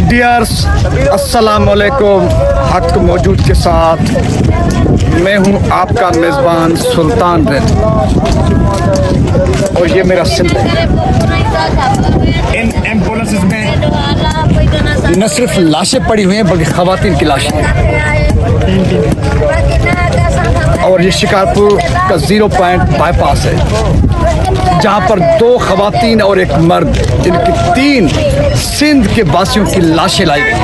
Dears अस्सलाम वालेकुम। हक मौजूद के साथ मैं हूं आपका मेज़बान सुल्तान रिद और ये मेरा सिंध है। इन एम्बुलेंसेस में न सिर्फ लाशें पड़ी हुई हैं बल्कि ख़वातीन की लाशें हैं। और ये शिकारपुर का 0 पॉइंट बाईपास है जहाँ पर 2 ख़वातीन और एक मर्द जिनकी 3 सिंध के वासियों की लाशें लाई गई।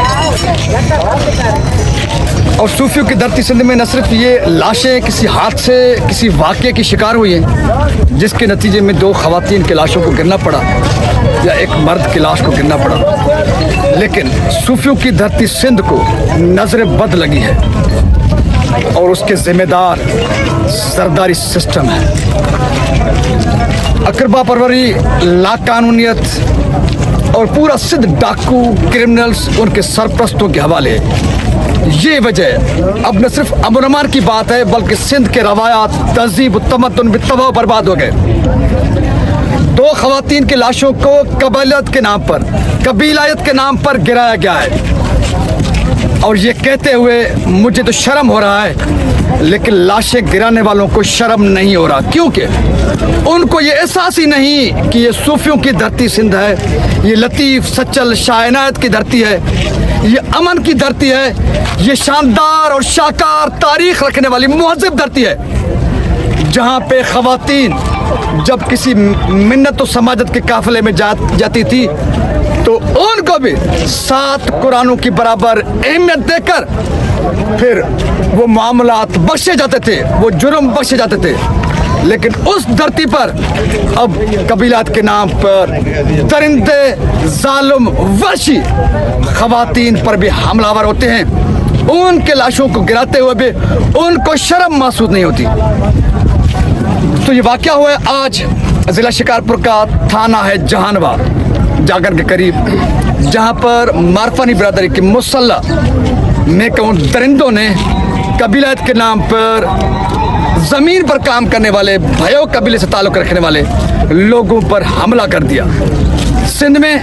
और सूफियों की धरती सिंध में न सिर्फ ये लाशें किसी हादसे किसी वाक़े की शिकार हुई हैं जिसके नतीजे में 2 ख़वातीन की लाशों को गिरना पड़ा या एक मर्द की लाश को गिरना पड़ा, लेकिन सूफियों की धरती सिंध को नज़र बद लगी है और उसके ज़िम्मेदार सरदारी सिस्टम है। अकरबा परवरी, लाकानूनियत और पूरा सिंध डाकू क्रिमिनल्स उनके सरपरस्तों के हवाले। ये वजह अब न सिर्फ अमन अमान की बात है बल्कि सिंध के रवायात तहजीब तमद्दुन भी तबाह बर्बाद हो गए। 2 ख़वातीन की लाशों को कबीलायत के नाम पर गिराया गया है और ये कहते हुए मुझे तो शर्म हो रहा है, लेकिन लाशें गिराने वालों को शर्म नहीं हो रहा, क्योंकि उनको ये एहसास ही नहीं कि ये सूफियों की धरती सिंध है, ये लतीफ़ सच्चल शायनायत की धरती है, ये अमन की धरती है, ये शानदार और शाकार तारीख रखने वाली मुहज़्ज़ब धरती है जहाँ पे ख़वातीन जब किसी मिन्नत और समाजत के काफ़िले में जाती थी तो उनको भी 7 कुरानों की बराबर अहमियत देकर फिर वो मामलात बख्शे जाते थे, वो जुर्म बख्शे जाते थे। लेकिन उस धरती पर अब कबीलात के नाम पर दरिंदे जालिम वहशी ख़वातीन पर भी हमलावर होते हैं। उनके लाशों को गिराते हुए भी उनको शर्म महसूस नहीं होती। तो ये वाक़या हुआ है आज ज़िला शिकारपुर का थाना है जहानवा जागर के करीब, जहाँ पर मारफानी बिरादरी की मुसल्ला मैं कहूँ दरिंदों ने कबीलायत के नाम पर ज़मीन पर काम करने वाले भयो कबीले से ताल्लुक़ रखने वाले लोगों पर हमला कर दिया। सिंध में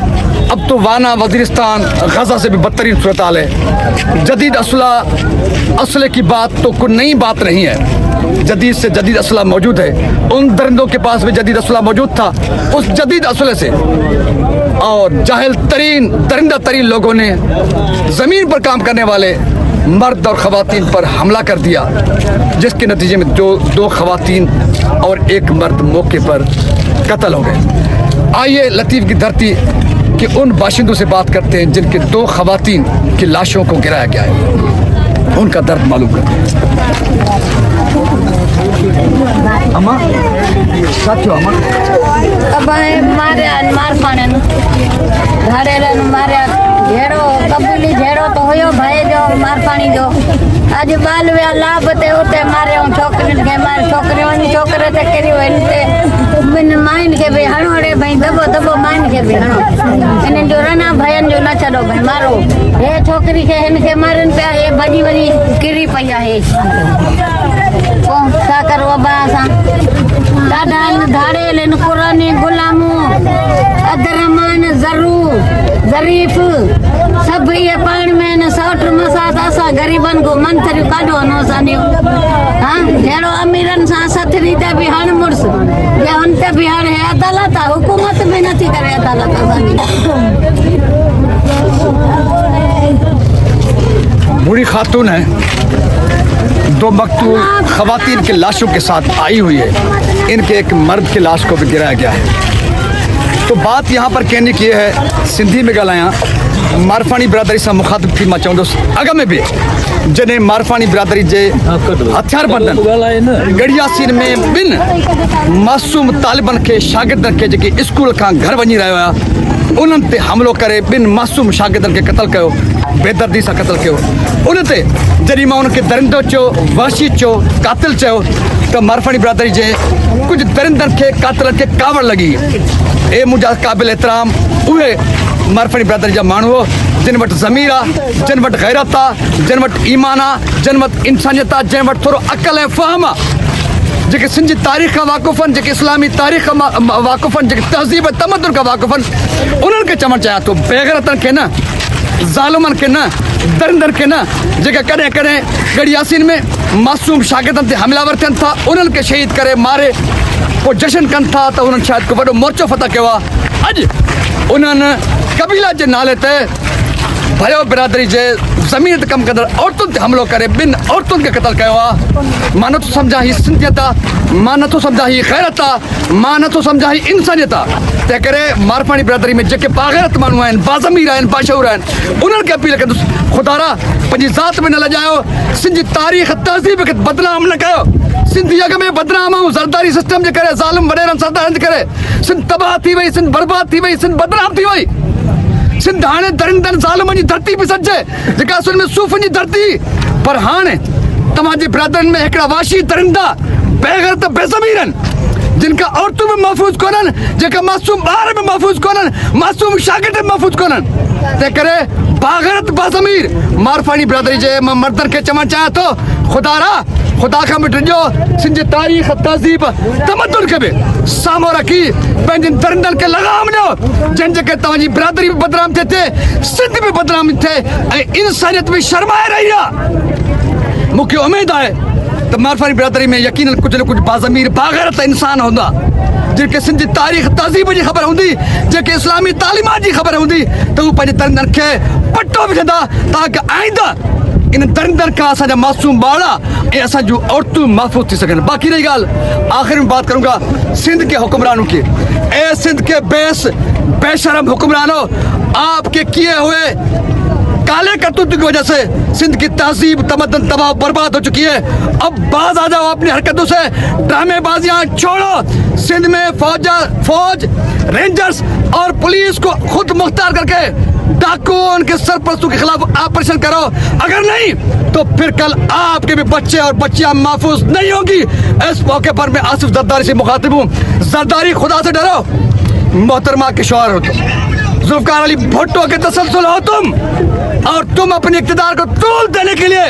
अब तो वाना वज़ीरिस्तान गज़ा से भी बदतरीन सूरत हाल है। जदीद असले की बात तो कोई नई बात नहीं है, जदीद से जदीद असला मौजूद है। उन दरिंदों के पास भी जदीद असला मौजूद था। उस जदीद असले से और जाहिल तरीन दरिंदा तरीन लोगों ने ज़मीन पर काम करने वाले मर्द और ख़वातीन पर हमला कर दिया, जिसके नतीजे में 2 ख़वातीन और एक मर्द मौके पर कत्ल हो गए। आइए लतीफ़ की धरती के उन बाशिंदों से बात करते हैं जिनके 2 ख़वातीन की लाशों को गिराया गया है, उनका दर्द मालूम करते हैं। अम्मा साथियों, अम्मा अब मार पाने घरे मारे झेड़ो कबूली झेड़ो तो हुयो भाई जो मार पानी जो आज बाल वे लाभ ते उते मारे छोकरिन के मारे छोकरी वनी छोकरे ते करी वनते बिन माइन के भी हणो रे भाई दबो दबो माइन के भी हणो इन जो रना भयन जो न छड़ो भाई मारो हे छोकरी के इनके मारन पे हे बजी बजी गिरी पया है को सा करो बासा दादा धाड़े लेन कुरानी गुलामू अदरमान जरूर जरीफ सब ये पान में न सौट मसात असा गरीबन को मंत्री काढो नो सानियो हां जेड़ो अमीरन सा सथरी ते बिहान मुर्स ये उनते बिहान है अदालत हुकूमत में नहीं करे अदालत सानी। बूढ़ी खातून है, 2 मकतूल ख़वातीन की लाशों के साथ आई हुई है, इनके एक मर्द की लाश को भी गिराया गया है। तो बात यहाँ पर कहने की है सिंधी में ॻाल्हायां मारफानी बिरादरी से मुखातिब थी मां चवंदुसि अॻ में भी जॾहिं मारफानी बिरादरी जे हथियार बंदन गड़ियासीन में 2 मासूम तालिबन के शागिर्दनि खे जेके स्कूल खां घर वञी रहिया हुआ उन्हनि ते हमिलो करे 2 मासूम शागिर्दनि खे क़त्ल कयो, बेदर्दी सां क़त्ल कयो। उन ते जॾहिं मां उनखे दरिंदो चयो, वहशी चयो, कातिल चयो त मारफानी बिरादरी जे कुझु दरिंदनि खे कातिलनि खे कावड़ लॻी। ए मुंहिंजा क़ाबिल एतिराम उहे मारफानी बिरादरी जा माण्हू जिन वटि ज़मीर आहे, जिन वटि गैरत आहे, जिन वटि ईमान आहे, जिन वटि इंसानियत आहे, जिन वटि थोरो अक़ल ऐं फ़हम आहे, जेके सिंधी तारीख़ का वाक़ुफ़न, जेके इस्लामी तारीख़ का वाक़ुफ़न, जेके तहज़ीब तमद्दुन का वाक़ुफ़न, उन्हनि खे चवणु चाहियां थो बेग़ैरतनि खे न, ज़ालिमनि खे न, दरिंदनि खे न, जेके कॾहिं कॾहिं गढ़ी यासीन में मासूम शागिर्दनि ते हमलावर थियनि था, उन्हनि खे शहीद करे मारे पोइ जश्न कनि था त उन्हनि शायदि को वॾो मोर्चो फतह कयो आहे। अॼु उन्हनि कबीला जे नाले ते भयो बिरादरी जे ज़मीन ते कमु कंदड़ औरतुनि ते हमिलो करे ॿिनि औरतुनि खे क़तल कयो आहे। मां नथो सम्झां ही सिंधियत आहे, मां नथो सम्झां ही ग़ैरत आहे, मां नथो सम्झां ही इंसानियत आहे। तंहिं करे मारवाड़ी बिरादरी में जेके बाग़ैरत माण्हू आहिनि, बाज़मीर आहिनि, बाशऊर आहिनि, उन्हनि खे अपील कंदुसि ख़ुदारा पंहिंजी ज़ात में न लॼायो, सिंधी तारीख़ तहज़ीब खे बदनाम न कयो। सिंधी अॻ में बदनाम ऐं ज़रदारी सिस्टम जे करे, ज़ालिम वॾेरनि सरदारनि जे करे सिंध तबाह थी वई, सिंध बर्बाद थी वई, सिंध बदनाम थी वई। सिंध हाणे दरिंदनि ज़ालिमनि जी धरती पई सॾिजे, जेका असुल में सूफ़नि जी धरती। पर हाणे तव्हांजी बिरादरनि में हिकिड़ा वाशी दरिंदा बेग़ैरत बेज़मीर आहिनि, जिनका औरतूं बि महफ़ूज़ कोन्हनि, जेका मासूम ॿार बि महफ़ूज़ कोन्हनि, मासूम शागिर्द बि महफ़ूज़ कोन्हनि। तंहिं करे बाग़ैरत बाज़मीर मारवाड़ी बिरादरी जे मां मर्दनि खे चवणु चाहियां थो, ख़ुदारा ख़ुदा खां बि डिॼो, सिंधी तारीख़ तहज़ीब तमद्दुन खे बि साम्हूं रखी पंहिंजनि दरिंदनि खे लगाम ॾियो, जंहिंजे करे तव्हांजी बिरादरी बि बदनाम थिए, सिंध बि बदनाम थिए ऐं इंसानियत बि शर्माए रही आहे। मूंखे उमेद आहे त मारवाड़ी बिरादरी में यकीनन कुझु न कुझु बाज़मीर बाग़ैरत इंसान हूंदा, जिनखे सिंधी तारीख़ तहज़ीब जी ख़बर हूंदी, जेके इस्लामी तालीमात जी ख़बर हूंदी, त उहे पंहिंजे दरिंदनि खे पटो विझंदा ताकि आईंदा इन दरिंदनि खां असांजा मासूम ॿार ऐं असां जूं औरतूं महफ़ूज़ थी सघनि। बाक़ी रही ॻाल्हि, आख़िर में बात करूंगा सिंध के हुक्मरानों की। ए सिंध के बेशरम हुक्मरानों, आपके किए हुए काले करतूतों की वजह से सिंध की तहजीब तमद्दुन तबाह बर्बाद हो चुकी है। अब बाज आ जाओ अपनी हरकतों से, ड्रामेबाजियां छोड़ो। सिंध में फौज, रेंजर्स और पुलिस को खुद मुख्तार करके डाकुओं, उनके सरपरस्तों के खिलाफ ऑपरेशन करो। अगर नहीं तो फिर कल आपके भी बच्चे और बच्चियां महफूज नहीं होंगी। इस मौके पर मैं आसिफ जरदारी से मुखातिब हूँ। जरदारी, खुदा से डरो, मोहतरमा के शौहर हो तुम, जुल्फ़िकार अली भुट्टो के तसलसल हो तुम, और तुम अपने इक़्तिदार को तूल देने के लिए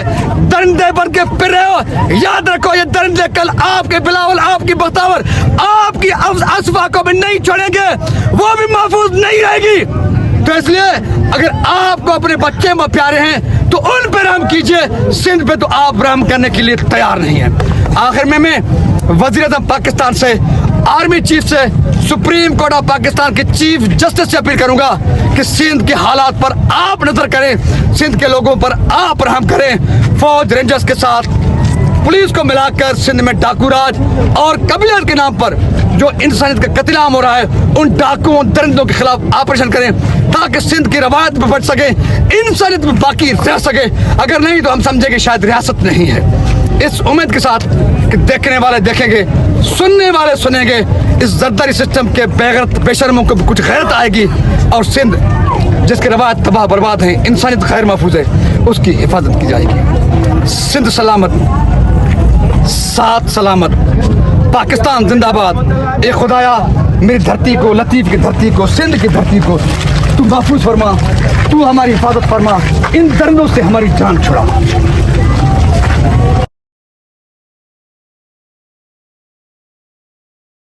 दरिंदे बन के फिर रहे हो। याद रखो, ये दरिंदे कल आपके बिलावल, आपकी बख्तावर, आपकी असफा को भी नहीं छोड़ेंगे, वो भी महफूज नहीं रहेगी। तो इसलिए अगर आपको अपने बच्चे में प्यारे हैं तो उन पर रहम कीजिए, सिंध पे तो आप रहम करने के लिए तैयार नहीं हैं। आखिर में मैं वज़ीर-ए-आज़म पाकिस्तान से, आर्मी चीफ से, सुप्रीम कोर्ट ऑफ पाकिस्तान के चीफ जस्टिस से अपील करूंगा कि सिंध के हालात पर आप नजर करें, सिंध के लोगों पर आप रहम करें। फौज, रेंजर्स के साथ पुलिस को मिलाकर सिंध में डाकू राज और कबीलत के नाम पर जो इंसानियत का कत्लेआम हो रहा है, उन डाकुओं, दरिंदों के खिलाफ ऑपरेशन करें ताकि सिंध की रवायत में बच सके, इंसानियत में बाकी रह सके। अगर नहीं तो हम समझेंगे शायद रियासत नहीं है। इस उम्मीद के साथ कि देखने वाले देखेंगे, सुनने वाले सुनेंगे, इस जरदारी सिस्टम के बेगैरत बेशर्मों को भी कुछ गैरत आएगी और सिंध जिसकी रवायत तबाह बर्बाद है, इंसानियत खैर महफूज है, उसकी हिफाजत की जाएगी। सिंध सलामत, साथ सलामत, पाकिस्तान जिंदाबाद। ए खुदाया, मेरी धरती को, लतीफ़ की धरती को, सिंध की धरती को तू महफूज फरमा, तू हमारी हिफाजत फरमा, इन दरिंदों से हमारी जान छुड़ा।